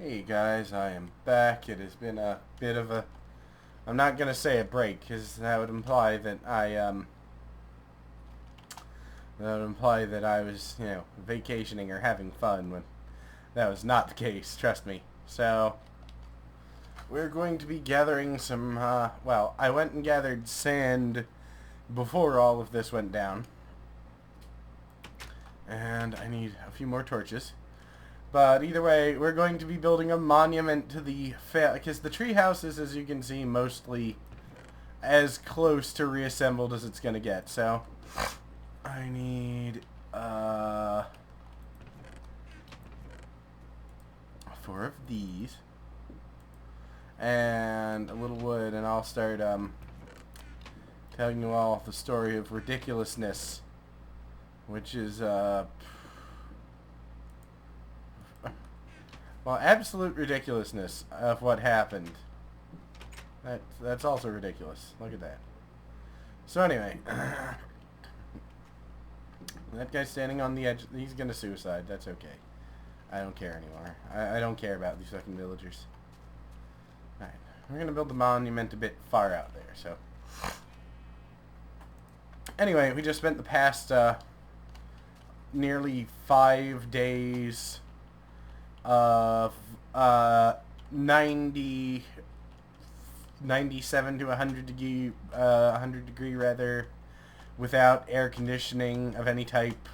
Hey guys, I am back. It has been a bit of a... I'm not going to say a break, because that would imply that I was, vacationing or having fun, when that was not the case, trust me. So, we're going to be gathering some, well, I went and gathered sand before all of this went down. And I need a few more torches. But either way, we're going to be building a monument to the because the treehouse is, as you can see, mostly as close to reassembled as it's gonna get. So I need 4 of these and a little wood, and I'll start telling you all the story of ridiculousness, which is well, absolute ridiculousness of what happened. That's also ridiculous. Look at that. So anyway, that guy's standing on the edge. He's gonna suicide. That's okay. I don't care anymore. I don't care about these fucking villagers. Alright, we're gonna build the monument a bit far out there, so. Anyway, we just spent the past nearly 5 days of 97 to 100 degree rather, without air conditioning of any type,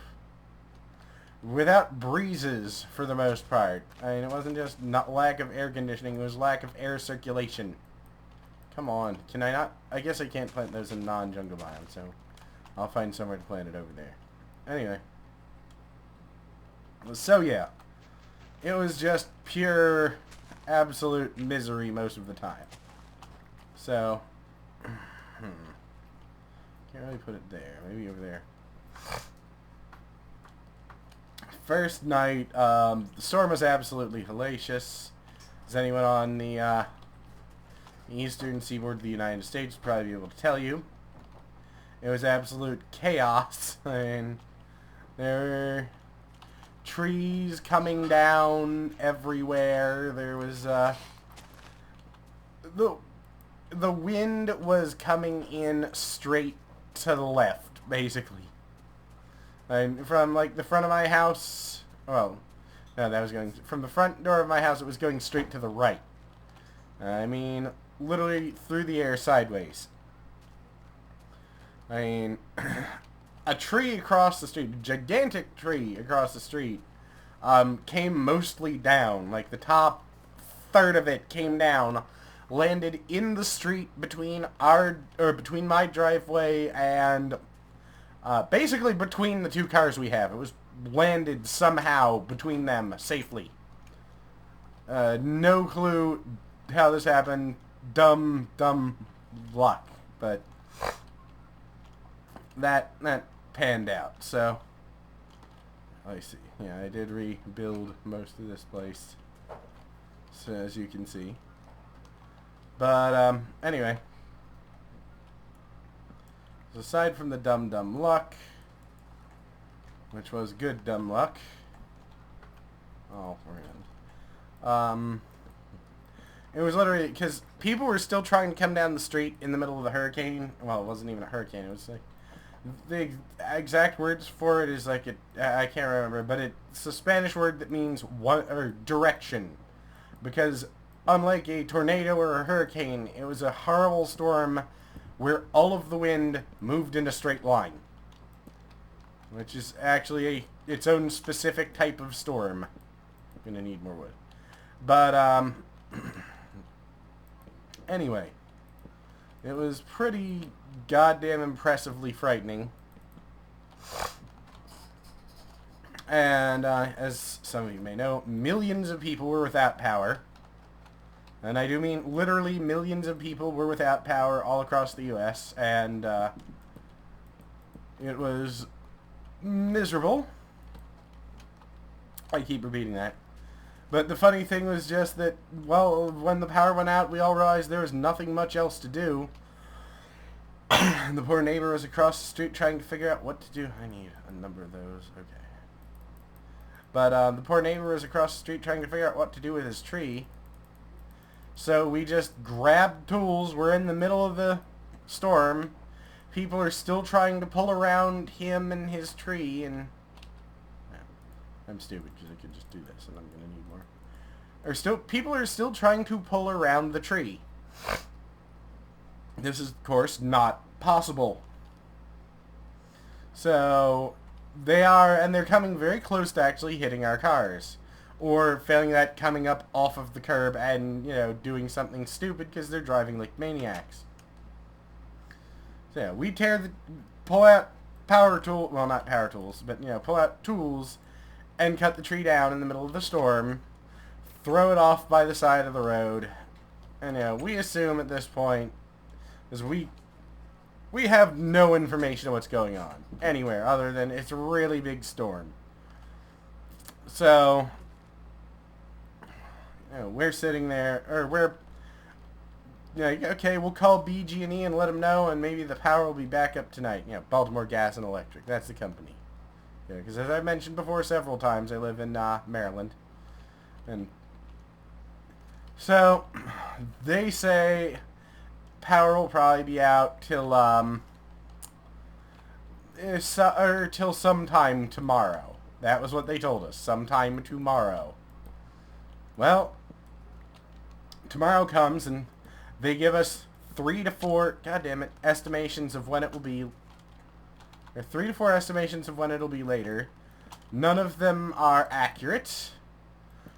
without breezes for the most part. I mean, it wasn't just not lack of air conditioning, it was lack of air circulation. Come on, can I not? I guess I can't plant those in non-jungle biome, so I'll find somewhere to plant it over there. Anyway, so yeah. It was just pure, absolute misery most of the time. So, can't really put it there. Maybe over there. First night, the storm was absolutely hellacious. As anyone on the eastern seaboard of the United States would probably be able to tell you, it was absolute chaos. I mean, there were trees coming down everywhere. There was the wind was coming in straight to the left, basically. And from like the front of my house, well, no, that was going from the front door of my house. It was going straight to the right. I mean, literally through the air sideways. I mean, a tree across the street, a gigantic tree across the street, came mostly down. Like the top third of it came down, landed in the street between between my driveway and basically between the two cars we have. It was landed somehow between them safely. No clue how this happened. Dumb luck, but that panned out. So I see. Yeah, I did rebuild most of this place, so as you can see. But anyway, so aside from the dumb luck, which was good dumb luck. Oh, man. It was literally because people were still trying to come down the street in the middle of the hurricane. Well, it wasn't even a hurricane. It was like the exact words for it is like I can't remember, but it's a Spanish word that means one or direction, because unlike a tornado or a hurricane, it was a horrible storm where all of the wind moved in a straight line, which is actually its own specific type of storm. I'm gonna need more wood, but anyway, it was pretty goddamn impressively frightening. And as some of you may know, millions of people were without power. And I do mean literally millions of people were without power all across the U.S. And it was miserable. I keep repeating that. But the funny thing was just that, well, when the power went out, we all realized there was nothing much else to do. The poor neighbor was across the street trying to figure out what to do. I need a number of those. Okay. But the poor neighbor was across the street trying to figure out what to do with his tree. So we just grabbed tools. We're in the middle of the storm. People are still trying to pull around him and his tree, and I'm stupid because I could just do this, and I'm gonna need more. People are still trying to pull around the tree. This is, of course, not possible. So they're coming very close to actually hitting our cars, or failing that, coming up off of the curb and doing something stupid because they're driving like maniacs. So yeah, we pull out power tool, well, not power tools, but pull out tools and cut the tree down in the middle of the storm, throw it off by the side of the road, and we assume at this point, is we have no information of what's going on anywhere other than it's a really big storm. So we're sitting there, or we're okay, we'll call BG&E and let them know, and maybe the power will be back up tonight. Baltimore Gas and Electric, that's the company. Because as I've mentioned before several times, I live in Maryland, and so they say power will probably be out till till sometime tomorrow. That was what they told us, sometime tomorrow. Well, tomorrow comes and they give us 3 to 4, estimations of when it will be. Or 3 to 4 estimations of when it'll be later. None of them are accurate.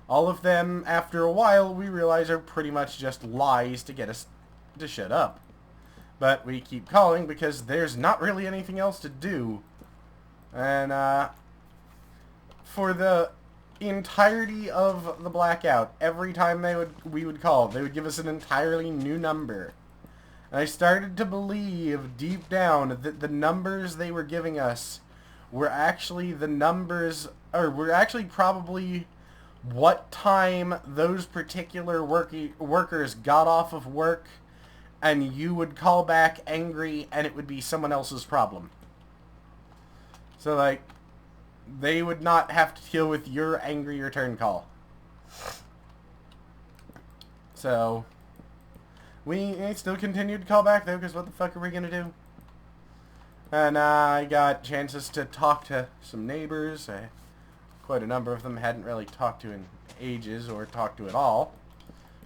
All of them, after a while, we realize are pretty much just lies to get us to shut up. But we keep calling because there's not really anything else to do. And for the entirety of the blackout, every time we would call, they would give us an entirely new number. And I started to believe deep down that the numbers they were giving us were actually the numbers, or were actually probably what time those particular workers got off of work, and you would call back angry and it would be someone else's problem. So like, they would not have to deal with your angry return call. So we still continued to call back though, because what the fuck are we gonna do? And I got chances to talk to some neighbors. Quite a number of them hadn't really talked to in ages, or talked to at all.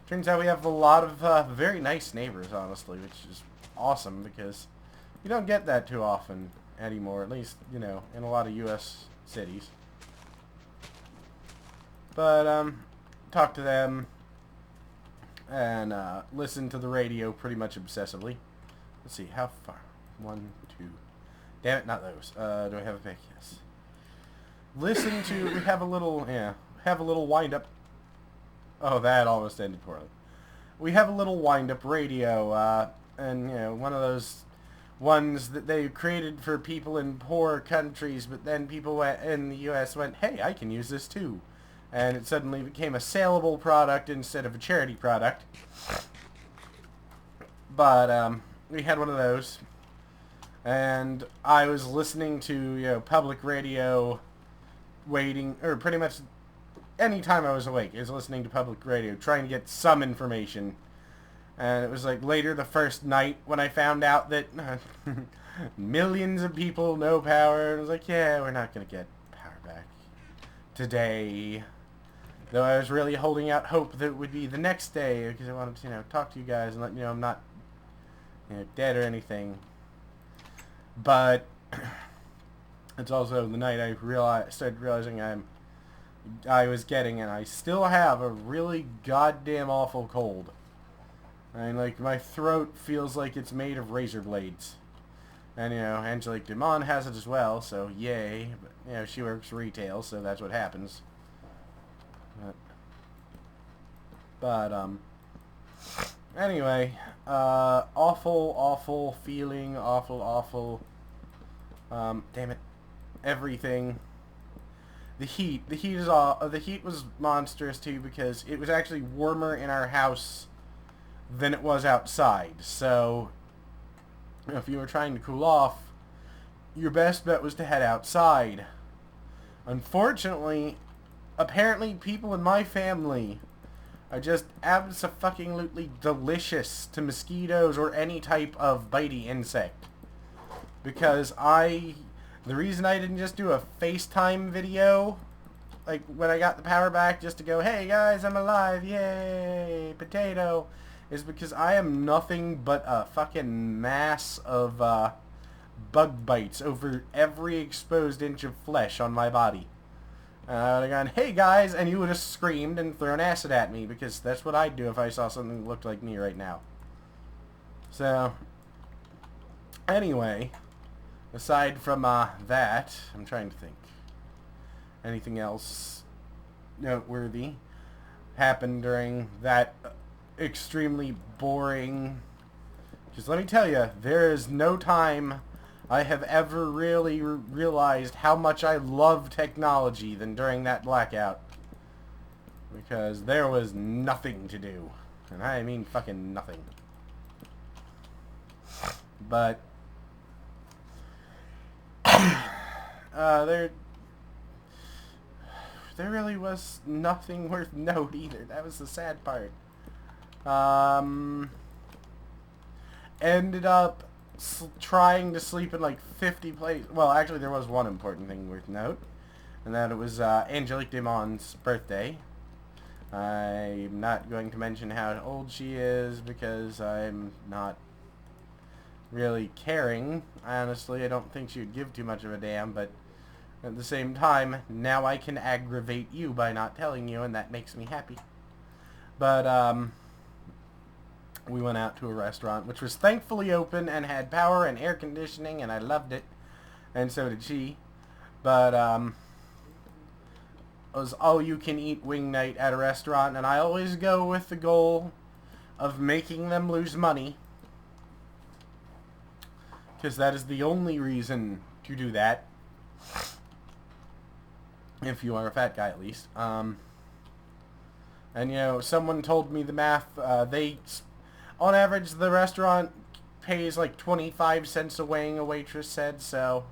Turns out we have a lot of very nice neighbors, honestly, which is awesome, because you don't get that too often anymore, at least, in a lot of U.S. cities. But, talk to them, and listen to the radio pretty much obsessively. Let's see, how far? 1, 2. Damn it, not those. Do I have a pick? Yes. Listen to, we have a little, have a little wind-up. Oh, that almost ended poorly. We have a little wind-up radio, and, one of those ones that they created for people in poor countries, but then people in the U.S. went, hey, I can use this too. And it suddenly became a saleable product instead of a charity product. But we had one of those, and I was listening to public radio, waiting, or pretty much any time I was awake, I was listening to public radio, trying to get some information. And it was like later the first night when I found out that millions of people no power. And I was like, yeah, we're not gonna get power back today. Though I was really holding out hope that it would be the next day, because I wanted to, talk to you guys and let you know I'm not, dead or anything. But it's also the night I started realizing I was getting, and I still have, a really goddamn awful cold. I mean, like, my throat feels like it's made of razor blades. And, Angelique Dumont has it as well, so yay. But, she works retail, so that's what happens. But anyway, awful feeling, awful, damn it, everything. The heat was monstrous too, because it was actually warmer in our house than it was outside. So, if you were trying to cool off, your best bet was to head outside. Unfortunately, apparently people in my family are just abso-fucking-lutely delicious to mosquitoes or any type of bitey insect. Because the reason I didn't just do a FaceTime video, like when I got the power back, just to go, hey guys, I'm alive, yay, potato, is because I am nothing but a fucking mass of bug bites over every exposed inch of flesh on my body. And I would have gone, hey guys, and you would have screamed and thrown acid at me, because that's what I'd do if I saw something that looked like me right now. So, anyway, aside from that, I'm trying to think. Anything else noteworthy happened during that extremely boring... Just let me tell you, there is no time I have ever really realized how much I love technology than during that blackout. Because there was nothing to do. And I mean fucking nothing. But there really was nothing worth note either. That was the sad part. Ended up trying to sleep in like 50 places. Well, actually there was one important thing worth note. And that it was Angelique Demon's birthday. I'm not going to mention how old she is because I'm not really caring. Honestly, I don't think she would give too much of a damn, but at the same time, now I can aggravate you by not telling you, and that makes me happy. But, we went out to a restaurant, which was thankfully open and had power and air conditioning, and I loved it. And so did she. But, it was all-you-can-eat wing night at a restaurant, and I always go with the goal of making them lose money. Because that is the only reason to do that. If you are a fat guy, at least. And, you know, someone told me the math. On average, the restaurant pays like 25 cents a wing, a waitress said, so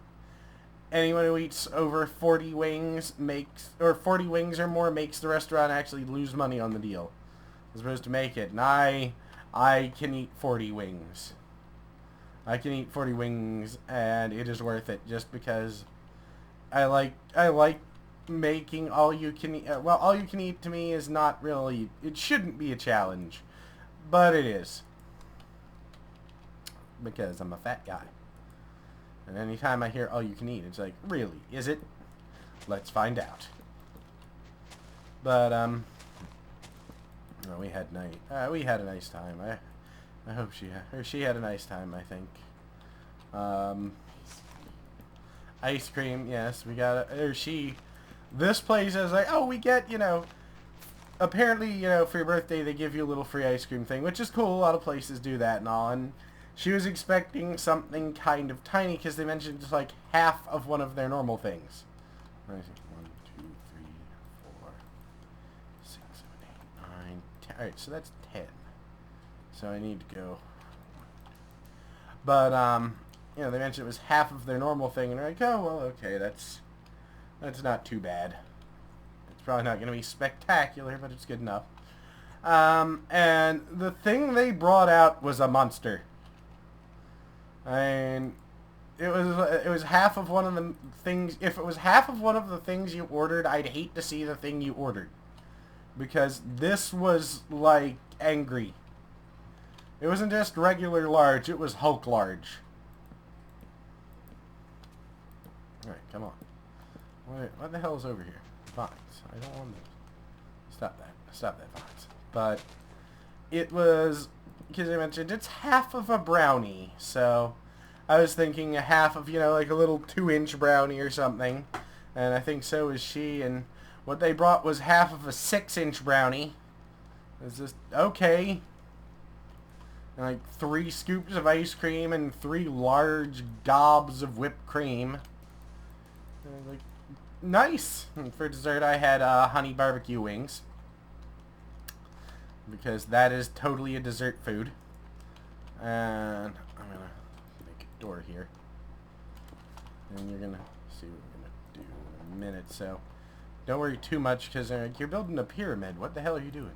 anyone who eats over 40 wings or 40 wings or more makes the restaurant actually lose money on the deal. As opposed to make it. And I can eat 40 wings. I can eat 40 wings, and it is worth it, just because I like making all you can eat. Well, all you can eat to me is not really, it shouldn't be a challenge, but it is, because I'm a fat guy. And anytime I hear all you can eat, it's like, really, is it? Let's find out. But no, we had a nice time. I hope she had a nice time, I think. Ice cream, yes, we got this place is like, oh, we get, apparently, for your birthday they give you a little free ice cream thing, which is cool. A lot of places do that and all, and she was expecting something kind of tiny, because they mentioned just like half of one of their normal things. Where is it? 1, 2, 3, 4, 6, 7, 8, 9, 10. Alright, so that's 10. So I need to go. But, they mentioned it was half of their normal thing, and they're like, oh, well, okay, that's not too bad. It's probably not going to be spectacular, but it's good enough. And the thing they brought out was a monster. And it was half of one of the things. If it was half of one of the things you ordered, I'd hate to see the thing you ordered. Because this was, like, angry. It wasn't just regular large, it was Hulk large. Alright, come on. What the hell is over here? Vines. I don't want to... Stop that, vines. But it was... Because I mentioned it's half of a brownie, so I was thinking a half of, like a little 2-inch brownie or something. And I think so is she, and what they brought was half of a 6-inch brownie. It's just, okay. And like 3 scoops of ice cream and 3 large gobs of whipped cream. And like, nice. And for dessert I had honey barbecue wings. Because that is totally a dessert food. And I'm going to make a door here. And you're going to see what we're going to do in a minute. So, don't worry too much, because you're building a pyramid. What the hell are you doing?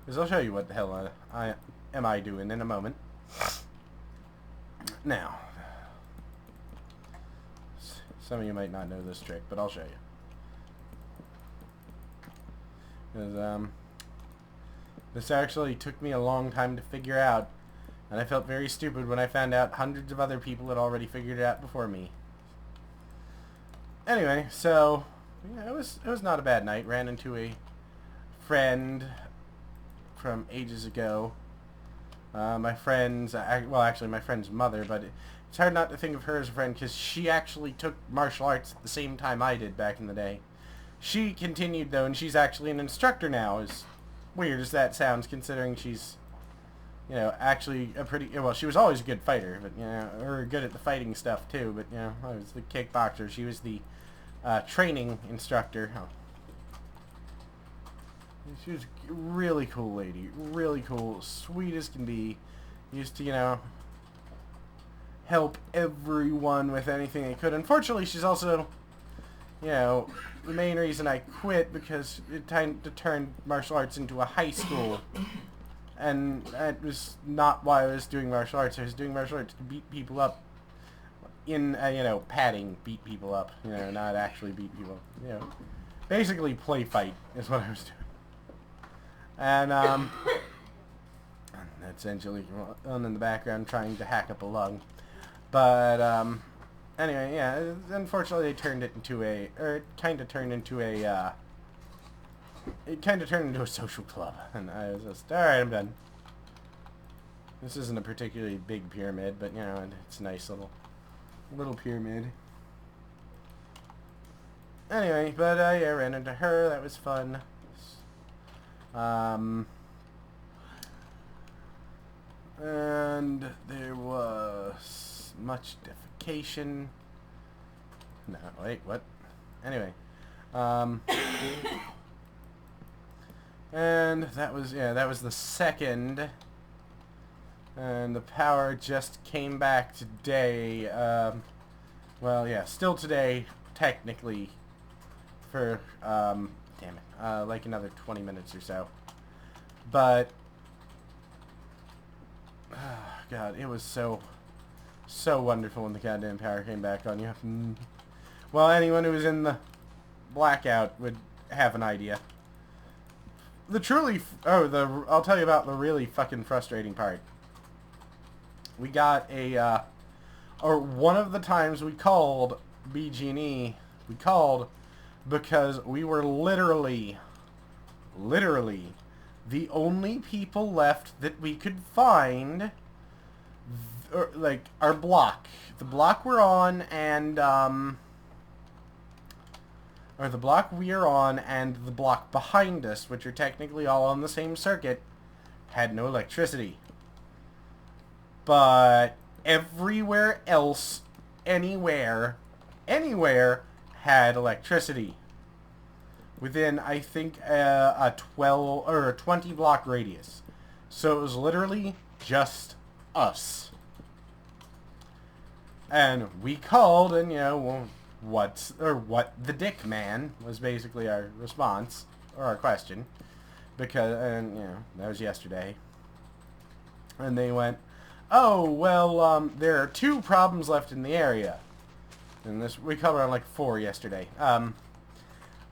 Because I'll show you what the hell I doing in a moment. Now, some of you might not know this trick, but I'll show you. Because, this actually took me a long time to figure out, and I felt very stupid when I found out hundreds of other people had already figured it out before me. Anyway, so yeah, it was not a bad night. Ran into a friend from ages ago. My friend's, well, actually my friend's mother, but it's hard not to think of her as a friend because she actually took martial arts at the same time I did back in the day. She continued though, and she's actually an instructor now. As weird as that sounds, considering she's, you know, actually a pretty, well, she was always a good fighter, but, you know, or good at the fighting stuff too, but, you know, I was the kickboxer. She was the training instructor. Oh. She was a really cool lady, really cool, sweet as can be. Used to, you know, help everyone with anything they could. Unfortunately, she's also, you know, the main reason I quit because it time to turn martial arts into a high school. And that was not why I was doing martial arts. I was doing martial arts to beat people up in, you know, padding, beat people up. You know, not actually beat people. You know, basically play fight is what I was doing. And, essentially on in the background trying to hack up a lung. But, anyway, yeah, unfortunately they turned it into a, or it kind of turned into a, social club. And I was just, alright, I'm done. This isn't a particularly big pyramid, but, you know, it's a nice little pyramid. Anyway, but, yeah, I ran into her, that was fun. And there was much defecation. No, wait, what? Anyway, and that was, yeah, that was the second, and the power just came back today. Well, yeah, still today, technically, for, damn it, like another 20 minutes or so. But, God, it was so wonderful when the goddamn power came back on you. Well, anyone who was in the blackout would have an idea. I'll tell you about the really fucking frustrating part. We got or one of the times we called BG&E, we called because we were literally the only people left that we could find, like, our block. The block we're on and, or the block we are on and the block behind us, which are technically all on the same circuit, had no electricity. But everywhere else, anywhere, had electricity. Within, I think, a 12 or a 20 block radius. So it was literally just us. And we called, and, you know, well, what the dick man was basically our response, or our question. Because, and, you know, that was yesterday. And they went, oh, well, there are 2 problems left in the area. And this, we covered on like 4 yesterday.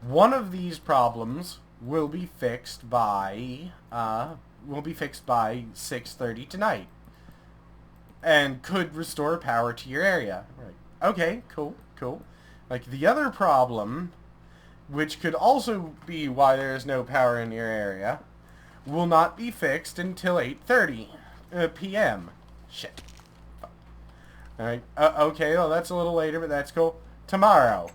One of these problems will be fixed by 6:30 tonight. And could restore power to your area. Right. Okay, cool. Like, the other problem, which could also be why there is no power in your area, will not be fixed until 8:30 p.m. Shit. Alright, okay, well, that's a little later, but that's cool. Tomorrow.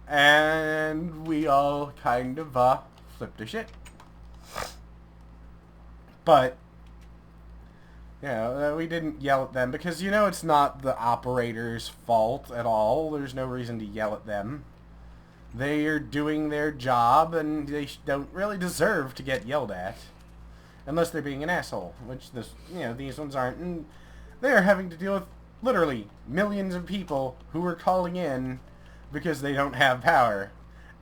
And we all kind of, flipped our shit. But, you know, we didn't yell at them, because, you know, it's not the operator's fault at all. There's no reason to yell at them. They are doing their job, and they don't really deserve to get yelled at. Unless they're being an asshole, which this, you know, these ones aren't. And they're having to deal with literally millions of people who are calling in because they don't have power.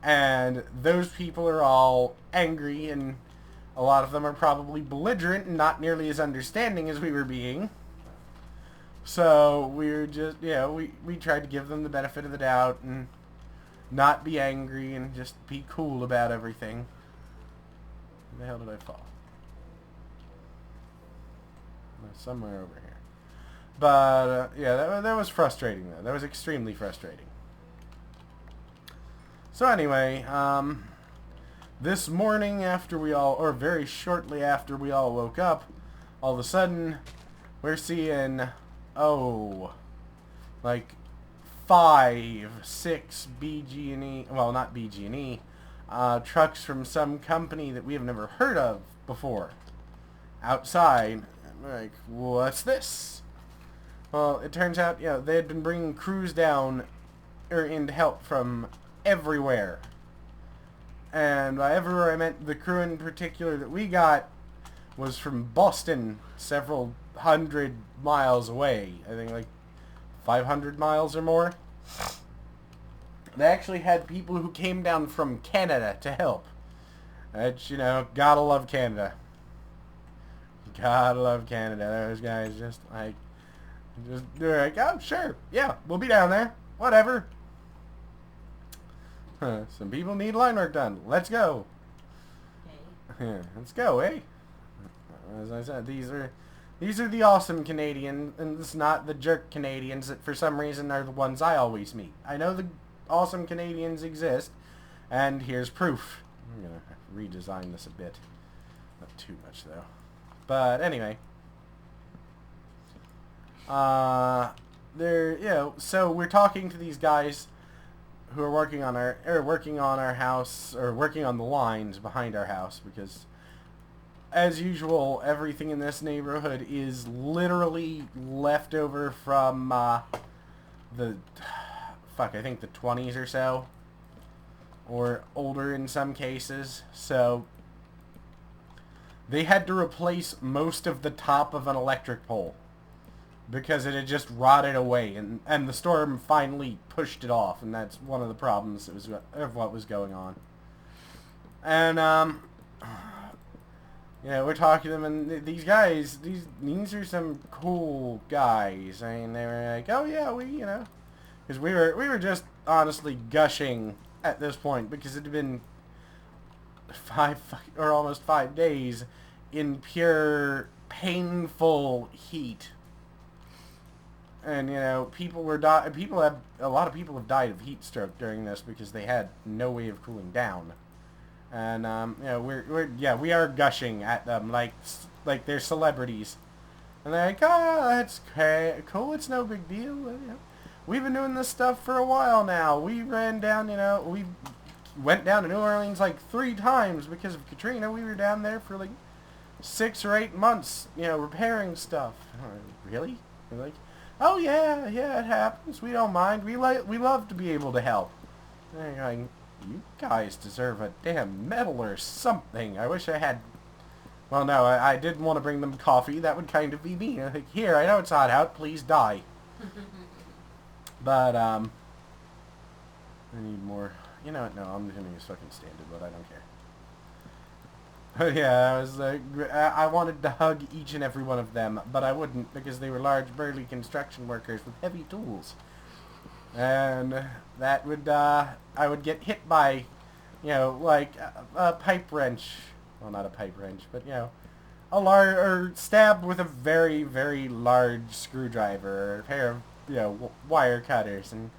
And those people are all angry, and a lot of them are probably belligerent and not nearly as understanding as we were being. So we were just, we tried to give them the benefit of the doubt and not be angry and just be cool about everything. Where the hell did I fall? Somewhere over here. But, yeah, that was frustrating, though. That was extremely frustrating. So anyway, this morning after we all, or very shortly after we all woke up, all of a sudden, we're seeing, like 5, 6 BG&E, well, not BG&E, trucks from some company that we have never heard of before outside. Like, what's this? Well, it turns out, they had been bringing crews down, or in to help from everywhere. And by everywhere I meant the crew in particular that we got was from Boston, several hundred miles away. I think like 500 miles or more. They actually had people who came down from Canada to help. Which, gotta love Canada. Gotta love Canada. Those guys they're like, oh, sure, yeah, we'll be down there. Whatever. Some people need line work done. Let's go. Okay. Let's go, eh? As I said, these are the awesome Canadians, and it's not the jerk Canadians that for some reason are the ones I always meet. I know the awesome Canadians exist, and here's proof. I'm gonna redesign this a bit. Not too much though. But anyway. So we're talking to these guys who are working on our house, or working on the lines behind our house, because as usual, everything in this neighborhood is literally left over from I think the 20s or so, or older in some cases. So they had to replace most of the top of an electric pole because it had just rotted away, and the storm finally pushed it off, and that's one of the problems of what was going on. And we're talking to them, and these guys, these are some cool guys. I mean, they were like, oh yeah, because we were just honestly gushing at this point, because it had been almost 5 days in pure painful heat. And a lot of people have died of heat stroke during this because they had no way of cooling down. And we are gushing at them like they're celebrities. And they're like, that's cool, it's no big deal. We've been doing this stuff for a while now. We ran down, we went down to New Orleans like 3 times because of Katrina. We were down there for like 6 or 8 months, repairing stuff. Really? They're like, oh yeah, it happens. We don't mind. We love to be able to help. And you're like, you guys deserve a damn medal or something. I wish I had. Well, no, I didn't want to bring them coffee. That would kind of be mean. I'm like, here, I know it's hot out. Please die. But I need more. You know what? No, I'm gonna use fucking standard, but I don't care. But yeah, I was like, I wanted to hug each and every one of them, but I wouldn't because they were large, burly construction workers with heavy tools, and that would I would get hit by, like a pipe wrench. Well, not a pipe wrench, but or stabbed with a very, very large screwdriver or a pair of wire cutters, and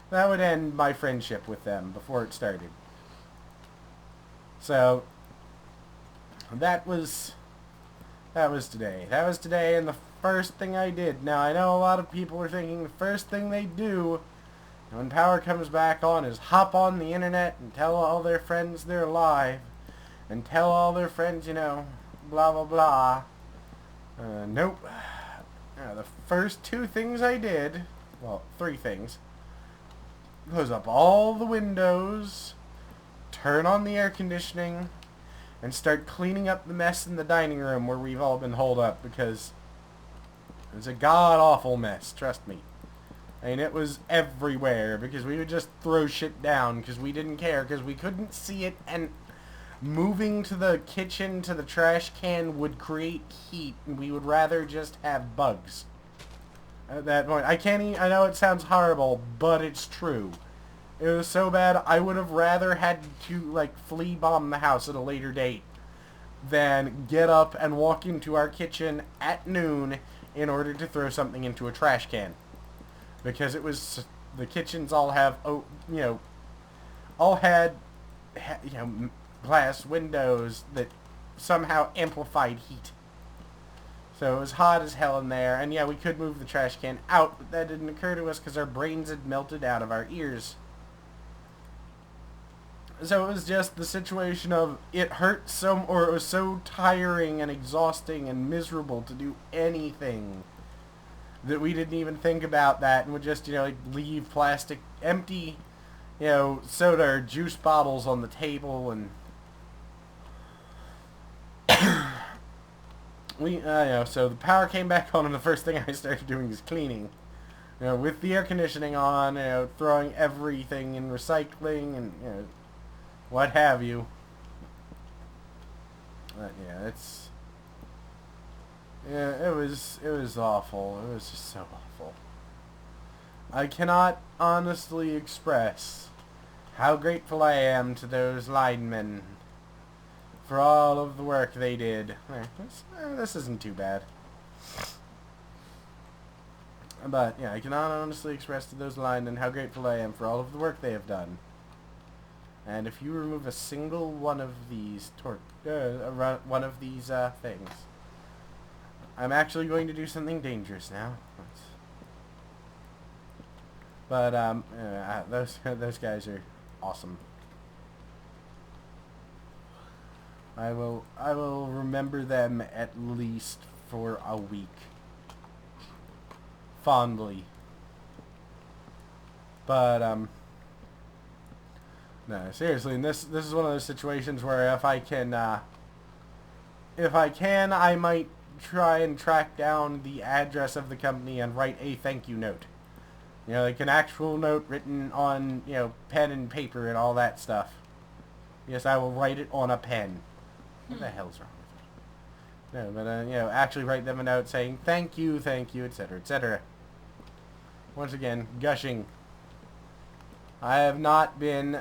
that would end my friendship with them before it started. So that was today. That was today, and the first thing I did. Now, I know a lot of people are thinking the first thing they do when power comes back on is hop on the internet and tell all their friends they're alive, and tell all their friends, blah, blah, blah. Nope. The first 2 things I did, well, 3 things, close up all the windows, turn on the air conditioning, and start cleaning up the mess in the dining room where we've all been holed up, because it's a god-awful mess, trust me. And it was everywhere because we would just throw shit down because we didn't care because we couldn't see it, and moving to the kitchen to the trash can would create heat, and we would rather just have bugs. At that point, I know it sounds horrible, but it's true. It was so bad, I would have rather had to, like, flea bomb the house at a later date than get up and walk into our kitchen at noon in order to throw something into a trash can. Because it was, the kitchens all have, all had, glass windows that somehow amplified heat. So it was hot as hell in there, and yeah, we could move the trash can out, but that didn't occur to us because our brains had melted out of our ears. So it was just the situation of it hurt or it was so tiring and exhausting and miserable to do anything that we didn't even think about that and would just, like, leave plastic, empty, soda or juice bottles on the table, and so the power came back on, and the first thing I started doing is cleaning. With the air conditioning on, throwing everything in recycling and, what have you. But yeah, it was awful. It was just so awful. I cannot honestly express how grateful I am to those linemen for all of the work they did. This isn't too bad. But yeah, I cannot honestly express to those linemen how grateful I am for all of the work they have done. And if you remove a single one of these things, I'm actually going to do something dangerous now. But those guys are awesome. I will remember them at least for a week, fondly. But no, seriously, and this is one of those situations where if I can, I might try and track down the address of the company and write a thank you note. Like an actual note written on, pen and paper and all that stuff. Yes, I will write it on a pen. What the hell's wrong with it? No, but, actually write them a note saying thank you, etc., etc. Once again, gushing. I have not been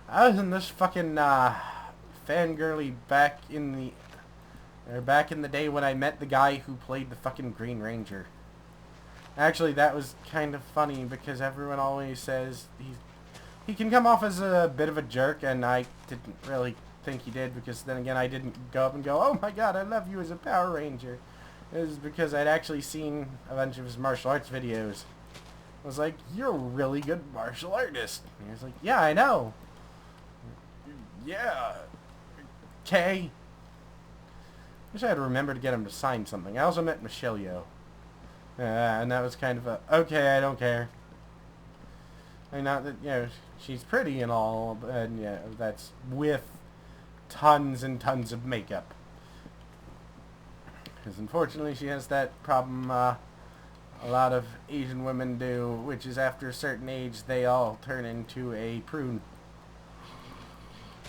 I was in this fucking, fangirly back in the day when I met the guy who played the fucking Green Ranger. Actually, that was kind of funny because everyone always says he can come off as a bit of a jerk, and I didn't really think he did, because then again I didn't go up and go, oh my god, I love you as a Power Ranger. It was because I'd actually seen a bunch of his martial arts videos. I was like, you're a really good martial artist. And he was like, yeah, I know. Yeah. Okay. Wish I had remembered to get him to sign something. I also met Michelle Yeoh. And that was kind of a, okay, I don't care. I mean, not that, she's pretty and all, but, that's with tons and tons of makeup. Because unfortunately she has that problem, a lot of Asian women do, which is after a certain age they all turn into a prune.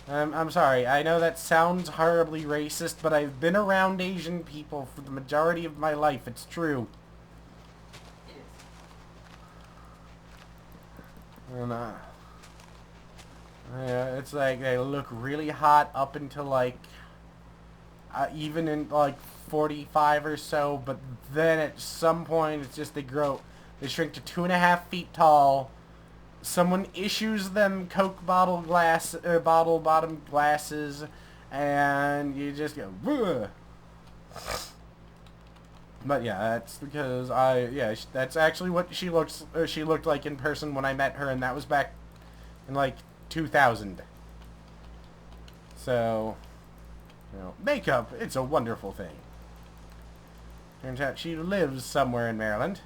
I'm sorry, I know that sounds horribly racist, but I've been around Asian people for the majority of my life. It's true. And, yeah, it's like they look really hot up until, like, even in, like, 45 or so, but then at some point it's just they shrink to 2.5 feet tall. Someone issues them Coke bottle bottom glasses, and you just go, "Whoa." But yeah, that's because that's actually what she looked like in person when I met her, and that was back in, like, 2000. So, makeup, it's a wonderful thing. Turns out she lives somewhere in Maryland.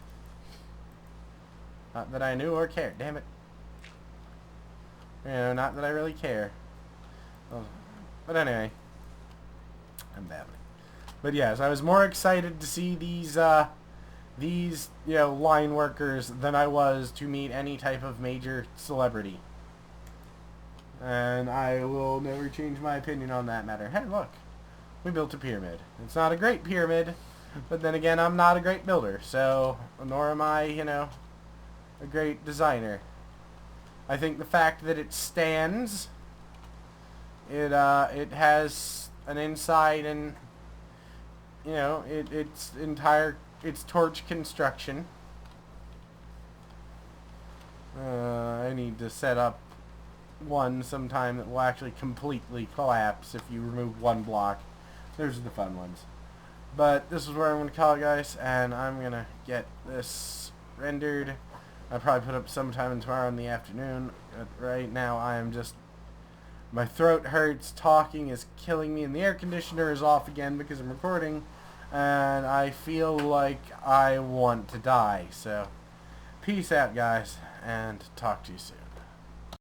Not that I knew or cared, damn it. Not that I really care. Oh, but anyway, I'm babbling. But yes, I was more excited to see these these, you know, line workers than I was to meet any type of major celebrity. And I will never change my opinion on that matter. Hey, look. We built a pyramid. It's not a great pyramid, but then again, I'm not a great builder, so, nor am I, you know, a great designer. I think the fact that it stands, it has an inside and, you know, it's torch construction. I need to set up one sometime that will actually completely collapse if you remove one block. Those are the fun ones. But this is where I'm going to call it, guys, and I'm going to get this rendered. I'll probably put up sometime tomorrow in the afternoon. But right now I am just... my throat hurts, talking is killing me, and the air conditioner is off again because I'm recording. And I feel like I want to die. So, peace out, guys, and talk to you soon.